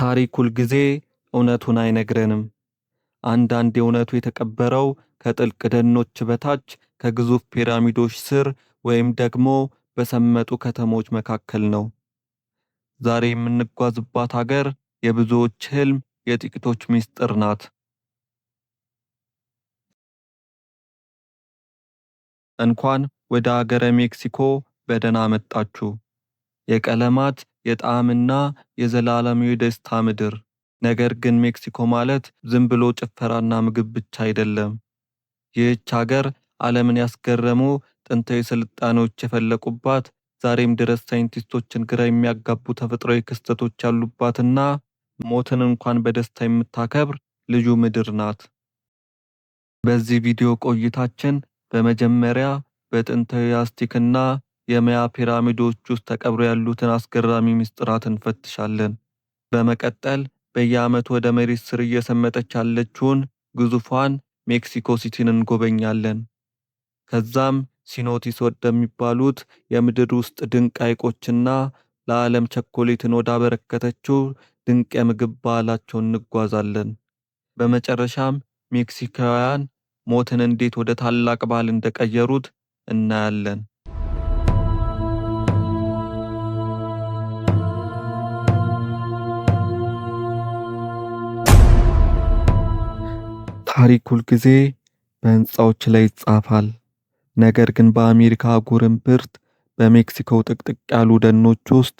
ታሪክ ሁልጊዜ እውነቱን አይነግረንም። አንዳንዴ እውነቱ የተቀበረው ከጥልቅ ደኖች በታች፣ ከግዙፍ ፒራሚዶች ስር ወይም ደግሞ በሰመጡ ከተሞች መካከል ነው። ዛሬ የምንጓዝባት ሀገር የብዙዎች ህልም፣ የጥቂቶች ሚስጥር ናት። እንኳን ወደ ሀገረ ሜክሲኮ በደህና መጣችሁ። የቀለማት የጣዕምና የዘላለማዊ ደስታ ምድር። ነገር ግን ሜክሲኮ ማለት ዝም ብሎ ጭፈራና ምግብ ብቻ አይደለም። ይህች ሀገር ዓለምን ያስገረሙ ጥንታዊ ስልጣኔዎች የፈለቁባት፣ ዛሬም ድረስ ሳይንቲስቶችን ግራ የሚያጋቡ ተፈጥሯዊ ክስተቶች ያሉባትና ሞትን እንኳን በደስታ የምታከብር ልዩ ምድር ናት። በዚህ ቪዲዮ ቆይታችን በመጀመሪያ በጥንታዊ አዝቴክና የማያ ፒራሚዶች ውስጥ ተቀብረው ያሉትን አስገራሚ ምስጢራት እንፈትሻለን። በመቀጠል በየዓመቱ ወደ መሬት ስር እየሰመጠች ያለችውን ግዙፏን ሜክሲኮ ሲቲን እንጎበኛለን። ከዛም ሲኖቲስ ወደሚባሉት የምድር ውስጥ ድንቅ ሐይቆችና ለዓለም ቸኮሌትን ወዳበረከተችው ድንቅ የምግብ ባህላቸው እንጓዛለን። በመጨረሻም ሜክሲካውያን ሞትን እንዴት ወደ ታላቅ ባህል እንደቀየሩት እናያለን። ታሪክ ሁልጊዜ በህንፃዎች ላይ ይጻፋል። ነገር ግን በአሜሪካ አህጉር እምብርት በሜክሲኮ ጥቅጥቅ ያሉ ደኖች ውስጥ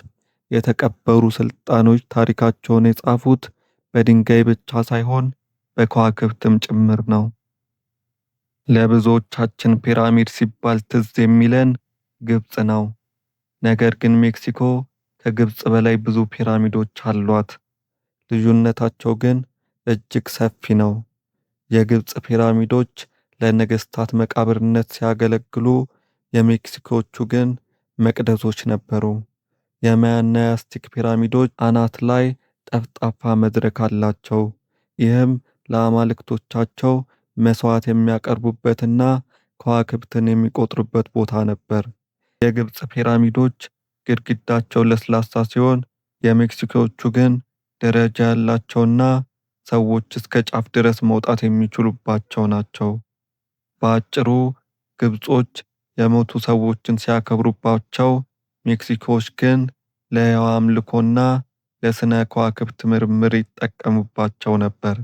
የተቀበሩ ስልጣኔዎች ታሪካቸውን የጻፉት በድንጋይ ብቻ ሳይሆን በከዋክብትም ጭምር ነው። ለብዙዎቻችን ፒራሚድ ሲባል ትዝ የሚለን ግብጽ ነው። ነገር ግን ሜክሲኮ ከግብጽ በላይ ብዙ ፒራሚዶች አሏት። ልዩነታቸው ግን እጅግ ሰፊ ነው። የግብጽ ፒራሚዶች ለነገስታት መቃብርነት ሲያገለግሉ፣ የሜክሲኮቹ ግን መቅደሶች ነበሩ። የማያና የአዝቴክ ፒራሚዶች አናት ላይ ጠፍጣፋ መድረክ አላቸው። ይህም ለአማልክቶቻቸው መስዋዕት የሚያቀርቡበትና ከዋክብትን የሚቆጥሩበት ቦታ ነበር። የግብጽ ፒራሚዶች ግድግዳቸው ለስላሳ ሲሆን፣ የሜክሲኮቹ ግን ደረጃ ያላቸውና ሰዎች እስከ ጫፍ ድረስ መውጣት የሚችሉባቸው ናቸው። በአጭሩ ግብጾች የሞቱ ሰዎችን ሲያከብሩባቸው፣ ሜክሲኮዎች ግን ለሕያው አምልኮና ለስነ ከዋክብት ምርምር ይጠቀሙባቸው ነበር።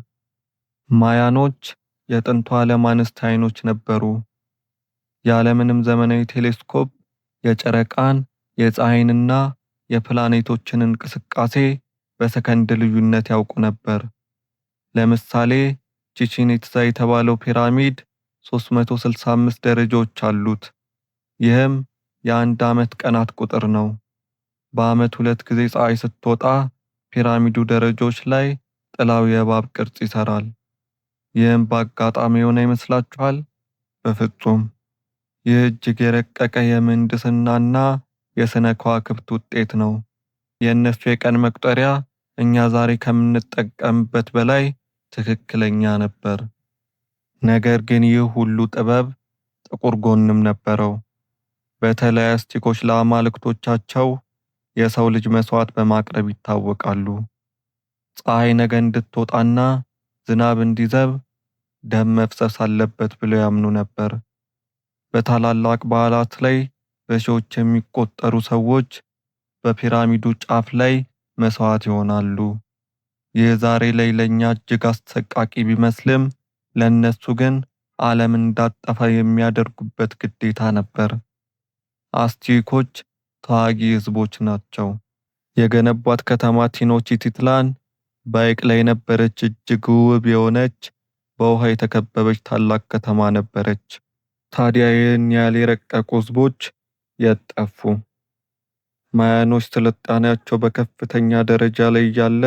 ማያኖች የጥንቱ ዓለም አንስታይኖች ነበሩ። ያለምንም ዘመናዊ ቴሌስኮፕ የጨረቃን፣ የፀሐይንና የፕላኔቶችን እንቅስቃሴ በሰከንድ ልዩነት ያውቁ ነበር። ለምሳሌ ቺቺን ኢትዛ የተባለው ፒራሚድ 365 ደረጃዎች አሉት። ይህም የአንድ ዓመት ቀናት ቁጥር ነው። በዓመት 2 ጊዜ ፀሐይ ስትወጣ ፒራሚዱ ደረጃዎች ላይ ጥላው የእባብ ቅርጽ ይሰራል። ይህም በአጋጣሚ የሆነ ይመስላችኋል? በፍጹም። ይህ እጅግ የረቀቀ የምህንድስናና የስነ ከዋክብት ውጤት ነው። የእነሱ የቀን መቁጠሪያ እኛ ዛሬ ከምንጠቀምበት በላይ ትክክለኛ ነበር። ነገር ግን ይህ ሁሉ ጥበብ ጥቁር ጎንም ነበረው። በተለይ አዝቴኮች ለአማልክቶቻቸው የሰው ልጅ መስዋዕት በማቅረብ ይታወቃሉ። ፀሐይ ነገ እንድትወጣና ዝናብ እንዲዘንብ ደም መፍሰስ አለበት ብለው ያምኑ ነበር። በታላላቅ በዓላት ላይ በሺዎች የሚቆጠሩ ሰዎች በፒራሚዱ ጫፍ ላይ መስዋዕት ይሆናሉ። ይህ ዛሬ ላይ ለኛ እጅግ አሰቃቂ ቢመስልም፣ ለነሱ ግን ዓለም እንዳጠፋ የሚያደርጉበት ግዴታ ነበር። አዝቴኮች ተዋጊ ህዝቦች ናቸው። የገነቧት ከተማ ቴኖችቲትላን በሐይቅ ላይ የነበረች እጅግ ውብ የሆነች በውሃ የተከበበች ታላቅ ከተማ ነበረች። ታዲያ ይህን ያህል የረቀቁ ህዝቦች የት ጠፉ? ማያኖች ስልጣኔያቸው በከፍተኛ ደረጃ ላይ ያለ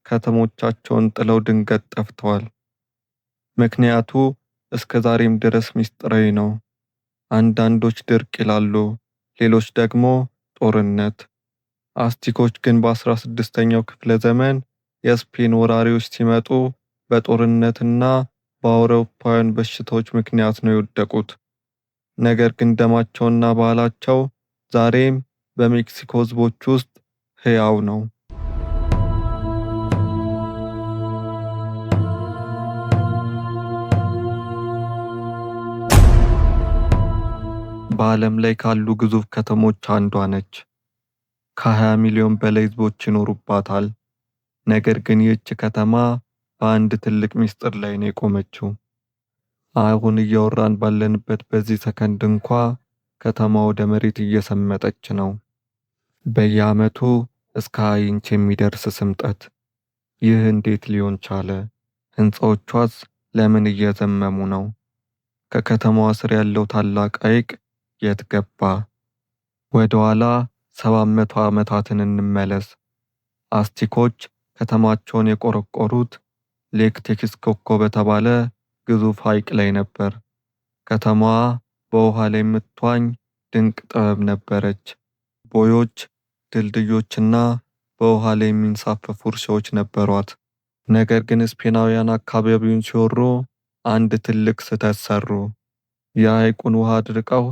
ከተሞቻቸውን ጥለው ድንገት ጠፍተዋል። ምክንያቱ እስከ ዛሬም ድረስ ሚስጥራዊ ነው። አንዳንዶች ድርቅ ይላሉ፣ ሌሎች ደግሞ ጦርነት። አዝቴኮች ግን በ16ኛው ክፍለ ዘመን የስፔን ወራሪዎች ሲመጡ በጦርነትና በአውሮፓውያን በሽታዎች ምክንያት ነው የወደቁት። ነገር ግን ደማቸውና ባህላቸው ዛሬም በሜክሲኮ ህዝቦች ውስጥ ሕያው ነው። በዓለም ላይ ካሉ ግዙፍ ከተሞች አንዷ ነች። ከ20 ሚሊዮን በላይ ሕዝቦች ይኖሩባታል። ነገር ግን ይህች ከተማ በአንድ ትልቅ ምስጢር ላይ ነው የቆመችው። አሁን እያወራን ባለንበት በዚህ ሰከንድ እንኳ ከተማ ወደ መሬት እየሰመጠች ነው። በየዓመቱ እስከ 20 ኢንች የሚደርስ ስምጠት። ይህ እንዴት ሊሆን ቻለ? ሕንፃዎቿስ ለምን እየዘመሙ ነው? ከከተማዋ ስር ያለው ታላቅ ሐይቅ የት ገባ? ወደ ኋላ 700 ዓመታትን እንመለስ። አስቲኮች ከተማቸውን የቆረቆሩት ሌክ ቴክስኮኮ በተባለ ግዙፍ ሐይቅ ላይ ነበር። ከተማዋ በውሃ ላይ የምትዋኝ ድንቅ ጥበብ ነበረች። ቦዮች፣ ድልድዮችና በውሃ ላይ የሚንሳፈፉ እርሻዎች ነበሯት። ነገር ግን ስፔናውያን አካባቢውን ሲወሩ አንድ ትልቅ ስህተት ሰሩ። የሐይቁን ውሃ አድርቀው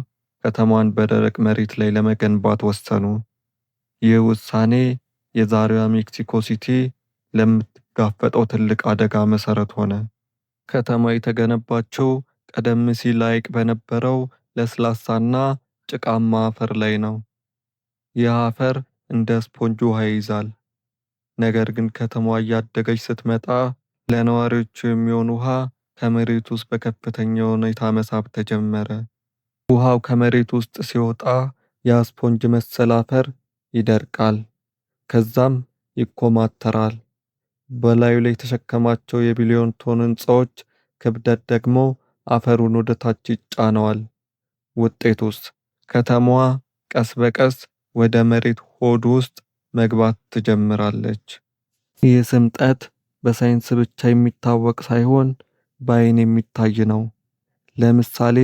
ከተማዋን በደረቅ መሬት ላይ ለመገንባት ወሰኑ። ይህ ውሳኔ የዛሬዋ ሜክሲኮ ሲቲ ለምትጋፈጠው ትልቅ አደጋ መሰረት ሆነ። ከተማዋ የተገነባችው ቀደም ሲል ሐይቅ በነበረው ለስላሳና ጭቃማ አፈር ላይ ነው። ይህ አፈር እንደ ስፖንጅ ውሃ ይይዛል። ነገር ግን ከተማዋ እያደገች ስትመጣ ለነዋሪዎቹ የሚሆን ውሃ ከመሬት ውስጥ በከፍተኛ ሁኔታ መሳብ ተጀመረ። ውሃው ከመሬት ውስጥ ሲወጣ ያ ስፖንጅ መሰል አፈር ይደርቃል፣ ከዛም ይኮማተራል። በላዩ ላይ የተሸከማቸው የቢሊዮን ቶን ሕንፃዎች ክብደት ደግሞ አፈሩን ወደ ታች ይጫነዋል። ውጤቱስ ከተማዋ ቀስ በቀስ ወደ መሬት ሆድ ውስጥ መግባት ትጀምራለች። ይህ ስምጠት በሳይንስ ብቻ የሚታወቅ ሳይሆን በዓይን የሚታይ ነው። ለምሳሌ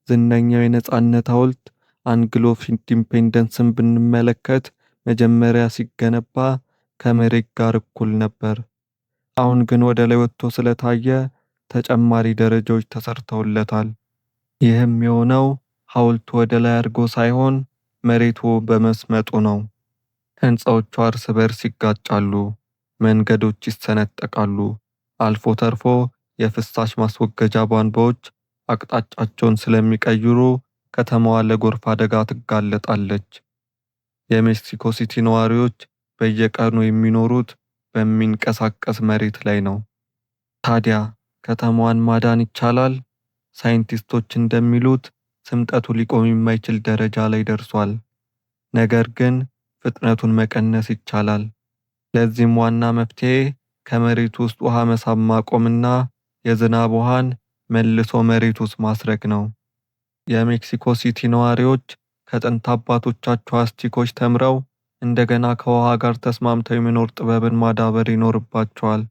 ዝነኛው የነጻነት ሐውልት አንግል ኦፍ ኢንዲፔንደንስን ብንመለከት መጀመሪያ ሲገነባ ከመሬት ጋር እኩል ነበር። አሁን ግን ወደ ላይ ወጥቶ ስለታየ ተጨማሪ ደረጃዎች ተሰርተውለታል። ይህም የሆነው ሐውልቱ ወደ ላይ አድርጎ ሳይሆን መሬቱ በመስመጡ ነው። ሕንፃዎቹ እርስ በርስ ይጋጫሉ፣ መንገዶች ይሰነጠቃሉ፣ አልፎ ተርፎ የፍሳሽ ማስወገጃ ቧንቧዎች አቅጣጫቸውን ስለሚቀይሩ ከተማዋ ለጎርፍ አደጋ ትጋለጣለች። የሜክሲኮ ሲቲ ነዋሪዎች በየቀኑ የሚኖሩት በሚንቀሳቀስ መሬት ላይ ነው። ታዲያ ከተማዋን ማዳን ይቻላል? ሳይንቲስቶች እንደሚሉት ስምጠቱ ሊቆም የማይችል ደረጃ ላይ ደርሷል። ነገር ግን ፍጥነቱን መቀነስ ይቻላል። ለዚህም ዋና መፍትሄ ከመሬት ውስጥ ውሃ መሳብ ማቆምና የዝናብ ውሃን መልሶ መሬት ውስጥ ማስረግ ነው። የሜክሲኮ ሲቲ ነዋሪዎች ከጥንት አባቶቻቸው አስቲኮች ተምረው እንደገና ከውሃ ጋር ተስማምተው የመኖር ጥበብን ማዳበር ይኖርባቸዋል።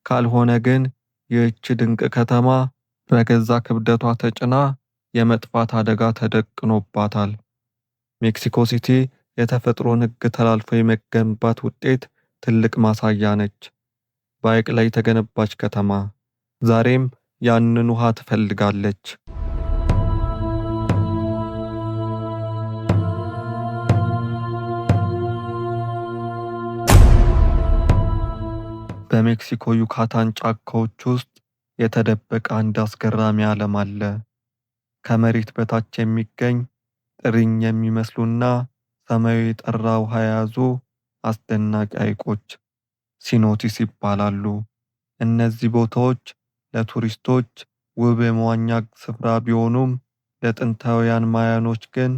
ካልሆነ ግን ይህች ድንቅ ከተማ በገዛ ክብደቷ ተጭና የመጥፋት አደጋ ተደቅኖባታል። ሜክሲኮ ሲቲ የተፈጥሮን ሕግ ተላልፎ የመገንባት ውጤት ትልቅ ማሳያ ነች። በሐይቅ ላይ የተገነባች ከተማ ዛሬም ያንን ውሃ ትፈልጋለች። በሜክሲኮ ዩካታን ጫካዎች ውስጥ የተደበቀ አንድ አስገራሚ ዓለም አለ። ከመሬት በታች የሚገኝ ጥርኝ የሚመስሉና ሰማያዊ የጠራ ውሃ የያዙ አስደናቂ ሐይቆች ሲኖቲስ ይባላሉ። እነዚህ ቦታዎች ለቱሪስቶች ውብ የመዋኛ ስፍራ ቢሆኑም ለጥንታውያን ማያኖች ግን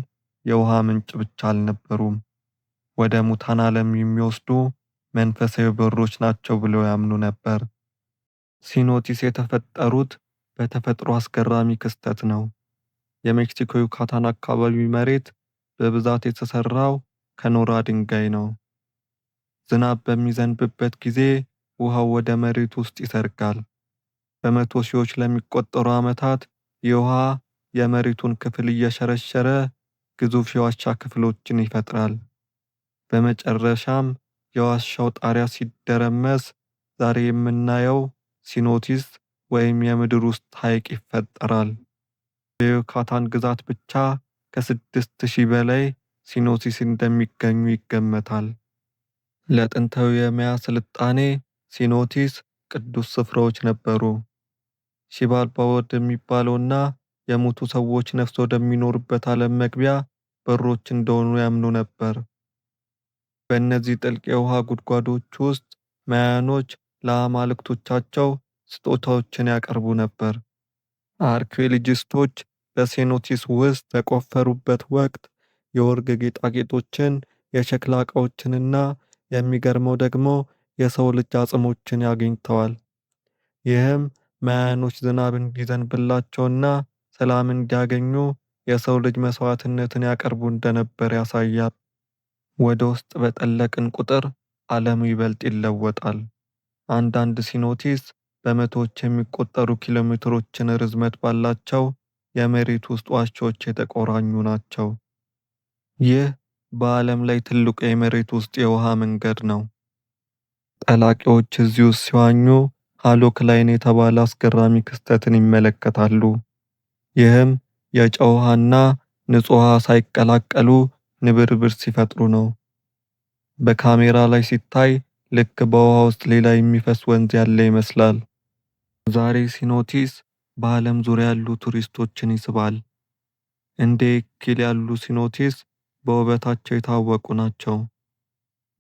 የውሃ ምንጭ ብቻ አልነበሩም። ወደ ሙታን ዓለም የሚወስዱ መንፈሳዊ በሮች ናቸው ብለው ያምኑ ነበር። ሲኖቲስ የተፈጠሩት በተፈጥሮ አስገራሚ ክስተት ነው። የሜክሲኮ ዩካታን አካባቢ መሬት በብዛት የተሰራው ከኖራ ድንጋይ ነው። ዝናብ በሚዘንብበት ጊዜ ውሃው ወደ መሬት ውስጥ ይሰርጋል። በመቶ ሺዎች ለሚቆጠሩ ዓመታት ይህ ውሃ የመሬቱን ክፍል እየሸረሸረ ግዙፍ የዋሻ ክፍሎችን ይፈጥራል። በመጨረሻም የዋሻው ጣሪያ ሲደረመስ ዛሬ የምናየው ሲኖቲስ ወይም የምድር ውስጥ ሐይቅ ይፈጠራል። በዩካታን ግዛት ብቻ ከ6000 በላይ ሲኖቲስ እንደሚገኙ ይገመታል። ለጥንታዊ የማያ ስልጣኔ ሲኖቲስ ቅዱስ ስፍራዎች ነበሩ። ሺባልባ ወደሚባለውና የሞቱ ሰዎች ነፍስ ወደሚኖሩበት ዓለም መግቢያ በሮች እንደሆኑ ያምኑ ነበር። በእነዚህ ጥልቅ የውሃ ጉድጓዶች ውስጥ ማያኖች ለአማልክቶቻቸው ስጦታዎችን ያቀርቡ ነበር። አርኪኦሎጂስቶች በሴኖቲስ ውስጥ በቆፈሩበት ወቅት የወርቅ ጌጣጌጦችን፣ የሸክላ ዕቃዎችንና የሚገርመው ደግሞ የሰው ልጅ አጽሞችን አግኝተዋል። ይህም ማያኖች ዝናብ እንዲዘንብላቸውና ሰላም እንዲያገኙ የሰው ልጅ መስዋዕትነትን ያቀርቡ እንደነበር ያሳያል። ወደ ውስጥ በጠለቅን ቁጥር ዓለሙ ይበልጥ ይለወጣል። አንዳንድ ሲኖቲስ በመቶዎች የሚቆጠሩ ኪሎሜትሮችን ርዝመት ባላቸው የመሬት ውስጥ ዋሻዎች የተቆራኙ ናቸው። ይህ በዓለም ላይ ትልቁ የመሬት ውስጥ የውሃ መንገድ ነው። ጠላቂዎች እዚህ ውስጥ ሲዋኙ ሃሎክላይን የተባለ አስገራሚ ክስተትን ይመለከታሉ። ይህም የጨው ውሃና ንጹህ ውሃ ሳይቀላቀሉ ንብርብር ሲፈጥሩ ነው። በካሜራ ላይ ሲታይ ልክ በውሃ ውስጥ ሌላ የሚፈስ ወንዝ ያለ ይመስላል። ዛሬ ሲኖቲስ በዓለም ዙሪያ ያሉ ቱሪስቶችን ይስባል። እንደ ኤኪል ያሉ ሲኖቲስ በውበታቸው የታወቁ ናቸው።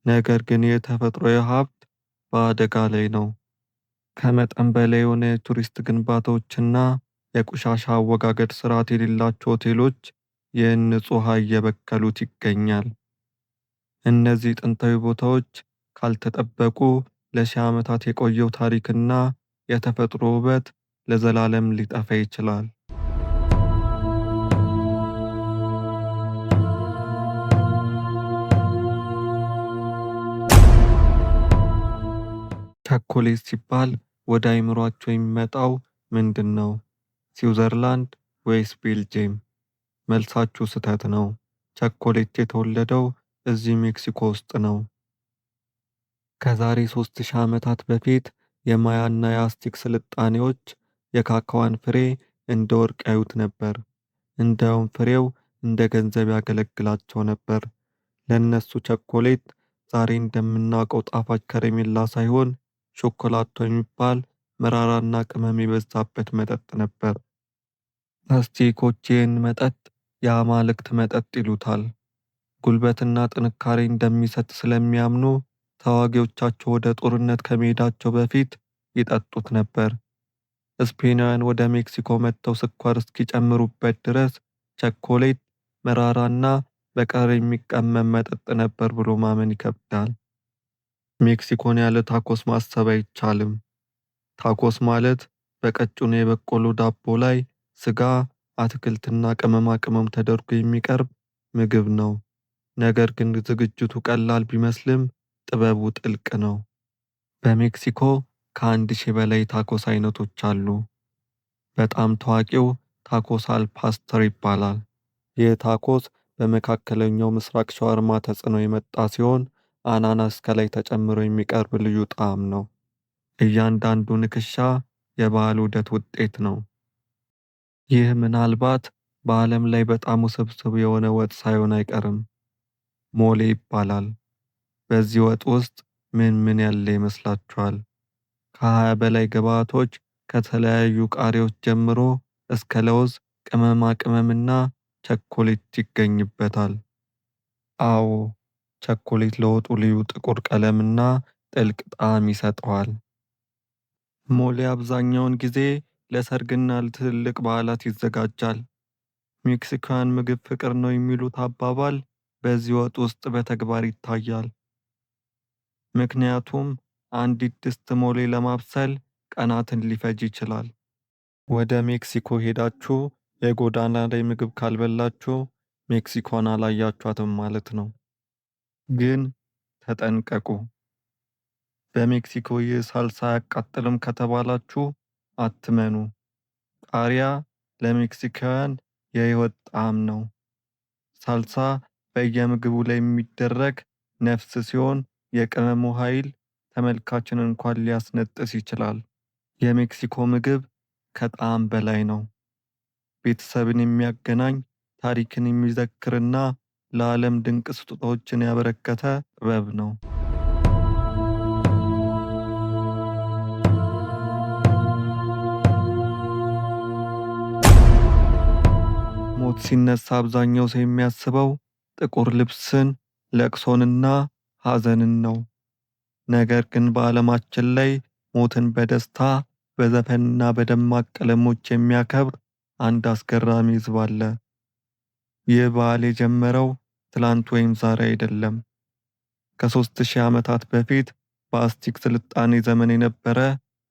ነገር ግን የተፈጥሯዊ ሀብት በአደጋ ላይ ነው። ከመጠን በላይ የሆነ የቱሪስት ግንባታዎችና የቆሻሻ አወጋገድ ስርዓት የሌላቸው ሆቴሎች ይህን ንጹህ ውሃ እየበከሉት ይገኛል። እነዚህ ጥንታዊ ቦታዎች ካልተጠበቁ ለሺህ ዓመታት የቆየው ታሪክና የተፈጥሮ ውበት ለዘላለም ሊጠፋ ይችላል። ቸኮሌት ሲባል ወደ አይምሯቸው የሚመጣው ምንድን ነው? ስዊዘርላንድ ወይስ ቤልጅየም? መልሳችሁ ስህተት ነው። ቸኮሌት የተወለደው እዚህ ሜክሲኮ ውስጥ ነው። ከዛሬ 3000 ዓመታት በፊት የማያና የአስቴክ ስልጣኔዎች የካካዋን ፍሬ እንደ ወርቅ ያዩት ነበር። እንደውም ፍሬው እንደ ገንዘብ ያገለግላቸው ነበር። ለነሱ ቸኮሌት ዛሬ እንደምናውቀው ጣፋጭ ከረሜላ ሳይሆን ሾኮላቶ የሚባል መራራና ቅመም የበዛበት መጠጥ ነበር። አስቴኮች ይህን መጠጥ የአማልክት መጠጥ ይሉታል። ጉልበትና ጥንካሬ እንደሚሰጥ ስለሚያምኑ ተዋጊዎቻቸው ወደ ጦርነት ከመሄዳቸው በፊት ይጠጡት ነበር። ስፔናውያን ወደ ሜክሲኮ መጥተው ስኳር እስኪጨምሩበት ድረስ ቸኮሌት መራራና በቀር የሚቀመም መጠጥ ነበር ብሎ ማመን ይከብዳል። ሜክሲኮን ያለ ታኮስ ማሰብ አይቻልም። ታኮስ ማለት በቀጭኑ የበቆሎ ዳቦ ላይ ስጋ፣ አትክልትና ቅመማ ቅመም ተደርጎ የሚቀርብ ምግብ ነው። ነገር ግን ዝግጅቱ ቀላል ቢመስልም ጥበቡ ጥልቅ ነው። በሜክሲኮ ከ1000 በላይ ታኮስ አይነቶች አሉ። በጣም ታዋቂው ታኮስ አል ፓስተር ይባላል። ይህ ታኮስ በመካከለኛው ምስራቅ ሻወርማ ተጽዕኖ የመጣ ሲሆን አናናስ ከላይ ተጨምሮ የሚቀርብ ልዩ ጣዕም ነው። እያንዳንዱ ንክሻ የባህል ውህደት ውጤት ነው። ይህ ምናልባት በዓለም ላይ በጣም ውስብስብ የሆነ ወጥ ሳይሆን አይቀርም። ሞሌ ይባላል። በዚህ ወጥ ውስጥ ምን ያለ ይመስላችኋል? ከ20 በላይ ግብአቶች ከተለያዩ ቃሪያዎች ጀምሮ እስከ ለውዝ፣ ቅመማ ቅመምና ቸኮሌት ይገኝበታል። አዎ፣ ቸኮሌት ለወጡ ልዩ ጥቁር ቀለምና ጥልቅ ጣዕም ይሰጠዋል። ሞሌ አብዛኛውን ጊዜ ለሰርግና ለትልልቅ በዓላት ይዘጋጃል። ሜክሲካውያን ምግብ ፍቅር ነው የሚሉት አባባል በዚህ ወጥ ውስጥ በተግባር ይታያል። ምክንያቱም አንዲት ድስት ሞሌ ለማብሰል ቀናትን ሊፈጅ ይችላል። ወደ ሜክሲኮ ሄዳችሁ የጎዳና ላይ ምግብ ካልበላችሁ ሜክሲኮን አላያችኋትም ማለት ነው። ግን ተጠንቀቁ። በሜክሲኮ ይህ ሳልሳ አያቃጥልም ከተባላችሁ አትመኑ። ቃሪያ ለሜክሲካውያን የህይወት ጣዕም ነው። ሳልሳ በየምግቡ ላይ የሚደረግ ነፍስ ሲሆን የቅመሙ ኃይል ተመልካችን እንኳን ሊያስነጥስ ይችላል። የሜክሲኮ ምግብ ከጣዕም በላይ ነው። ቤተሰብን የሚያገናኝ፣ ታሪክን የሚዘክርና ለዓለም ድንቅ ስጦታዎችን ያበረከተ ጥበብ ነው። ሞት ሲነሳ አብዛኛው ሰው የሚያስበው ጥቁር ልብስን፣ ለቅሶንና ሐዘንን ነው። ነገር ግን በዓለማችን ላይ ሞትን በደስታ በዘፈንና በደማቅ ቀለሞች የሚያከብር አንድ አስገራሚ ሕዝብ አለ። ይህ በዓል የጀመረው ትላንት ወይም ዛሬ አይደለም። ከ3000 ዓመታት በፊት በአስቲክ ስልጣኔ ዘመን የነበረ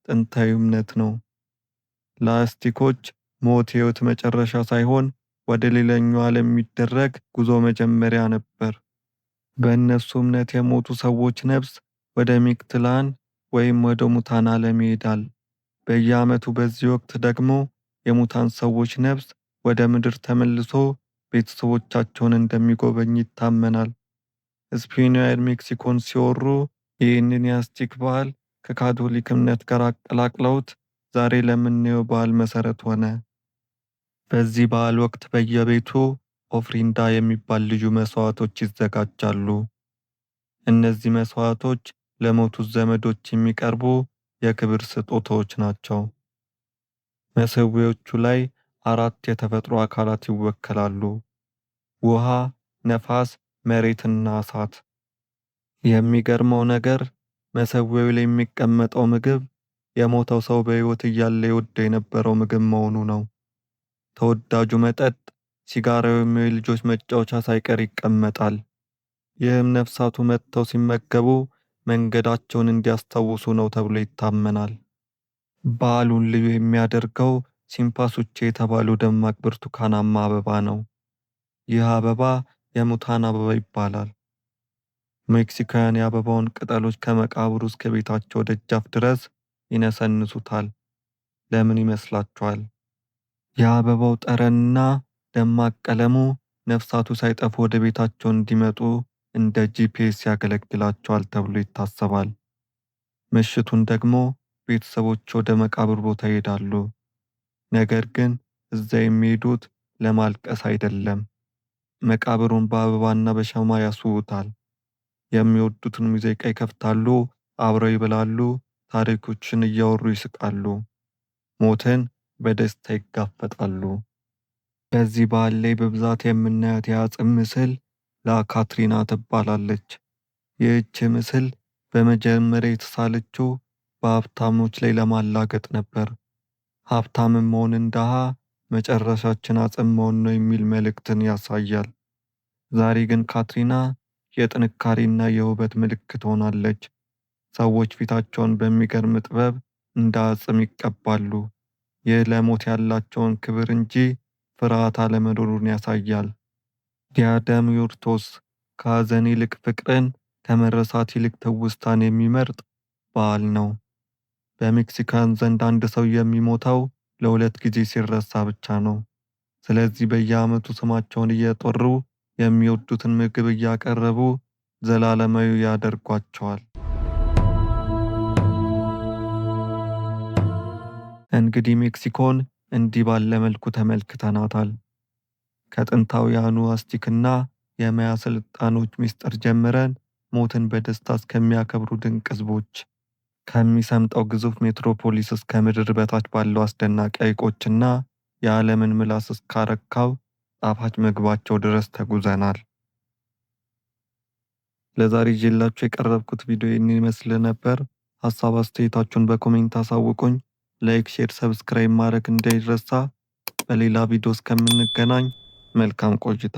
ጥንታዊ እምነት ነው። ለአስቲኮች ሞት የሕይወት መጨረሻ ሳይሆን ወደ ሌላኛው ዓለም የሚደረግ ጉዞ መጀመሪያ ነበር። በእነሱ እምነት የሞቱ ሰዎች ነፍስ ወደ ሚክትላን ወይም ወደ ሙታን ዓለም ይሄዳል። በየዓመቱ በዚህ ወቅት ደግሞ የሙታን ሰዎች ነፍስ ወደ ምድር ተመልሶ ቤተሰቦቻቸውን እንደሚጎበኝ ይታመናል። ስፔናውያን ሜክሲኮን ሲወሩ ይህንን የአስቲክ በዓል ከካቶሊክ እምነት ጋር አቀላቅለውት ዛሬ ለምናየው በዓል መሠረት ሆነ። በዚህ በዓል ወቅት በየቤቱ ኦፍሪንዳ የሚባል ልዩ መስዋዕቶች ይዘጋጃሉ። እነዚህ መስዋዕቶች ለሞቱት ዘመዶች የሚቀርቡ የክብር ስጦታዎች ናቸው። መሠዊያዎቹ ላይ 4 የተፈጥሮ አካላት ይወከላሉ፤ ውሃ፣ ነፋስ፣ መሬትና እሳት። የሚገርመው ነገር መሠዊያው ላይ የሚቀመጠው ምግብ የሞተው ሰው በሕይወት እያለ ይወደው የነበረው ምግብ መሆኑ ነው። ተወዳጁ መጠጥ፣ ሲጋራ ወይም የልጆች መጫወቻ ሳይቀር ይቀመጣል። ይህም ነፍሳቱ መጥተው ሲመገቡ መንገዳቸውን እንዲያስታውሱ ነው ተብሎ ይታመናል። በዓሉን ልዩ የሚያደርገው ሲምፓሱቼ የተባለው ደማቅ ብርቱካናማ አበባ ነው። ይህ አበባ የሙታን አበባ ይባላል። ሜክሲካውያን የአበባውን ቅጠሎች ከመቃብሩ እስከ ቤታቸው ደጃፍ ድረስ ይነሰንሱታል። ለምን ይመስላችኋል? የአበባው ጠረንና ደማቅ ቀለሙ ነፍሳቱ ሳይጠፉ ወደ ቤታቸው እንዲመጡ እንደ ጂፒኤስ ያገለግላቸዋል ተብሎ ይታሰባል። ምሽቱን ደግሞ ቤተሰቦች ወደ መቃብር ቦታ ይሄዳሉ። ነገር ግን እዛ የሚሄዱት ለማልቀስ አይደለም። መቃብሩን በአበባና በሻማ ያስውቡታል። የሚወዱትን ሙዚቃ ይከፍታሉ፣ አብረው ይበላሉ፣ ታሪኮችን እያወሩ ይስቃሉ፣ ሞትን በደስታ ይጋፈጣሉ። በዚህ በዓል ላይ በብዛት የምናያት የአጽም ምስል ላካትሪና ትባላለች። ይህች ምስል በመጀመሪያ የተሳለችው በሀብታሞች ላይ ለማላገጥ ነበር። ሀብታምም መሆንን ድሃ መጨረሻችን አጽም መሆን ነው የሚል መልእክትን ያሳያል። ዛሬ ግን ካትሪና የጥንካሬና የውበት ምልክት ሆናለች። ሰዎች ፊታቸውን በሚገርም ጥበብ እንደ አጽም ይቀባሉ። ይህ ለሞት ያላቸውን ክብር እንጂ ፍርሃት አለመኖሩን ያሳያል። ዲያ ደ ሙርቶስ ከሐዘን ይልቅ ፍቅርን፣ ከመረሳት ይልቅ ትውስታን የሚመርጥ በዓል ነው። በሜክሲካን ዘንድ አንድ ሰው የሚሞተው ለ2 ጊዜ ሲረሳ ብቻ ነው። ስለዚህ በየዓመቱ ስማቸውን እየጠሩ የሚወዱትን ምግብ እያቀረቡ ዘላለማዊ ያደርጓቸዋል። እንግዲህ ሜክሲኮን እንዲህ ባለ መልኩ ተመልክተናታል። ከጥንታውያኑ አስቲክና የማያ ስልጣኔዎች ምስጢር ጀምረን ሞትን በደስታ እስከሚያከብሩ ድንቅ ሕዝቦች፣ ከሚሰምጠው ግዙፍ ሜትሮፖሊስ እስከ ምድር በታች ባለው አስደናቂ ሐይቆችና የዓለምን ምላስ እስካረካው ጣፋጭ ምግባቸው ድረስ ተጉዘናል። ለዛሬ ይዤላችሁ የቀረብኩት ቪዲዮ ይህን ይመስል ነበር። ሀሳብ አስተያየታችሁን በኮሜንት አሳውቁኝ። ላይክ፣ ሼር፣ ሰብስክራይብ ማድረግ እንዳይረሳ። በሌላ ቪዲዮ እስከምንገናኝ መልካም ቆይታ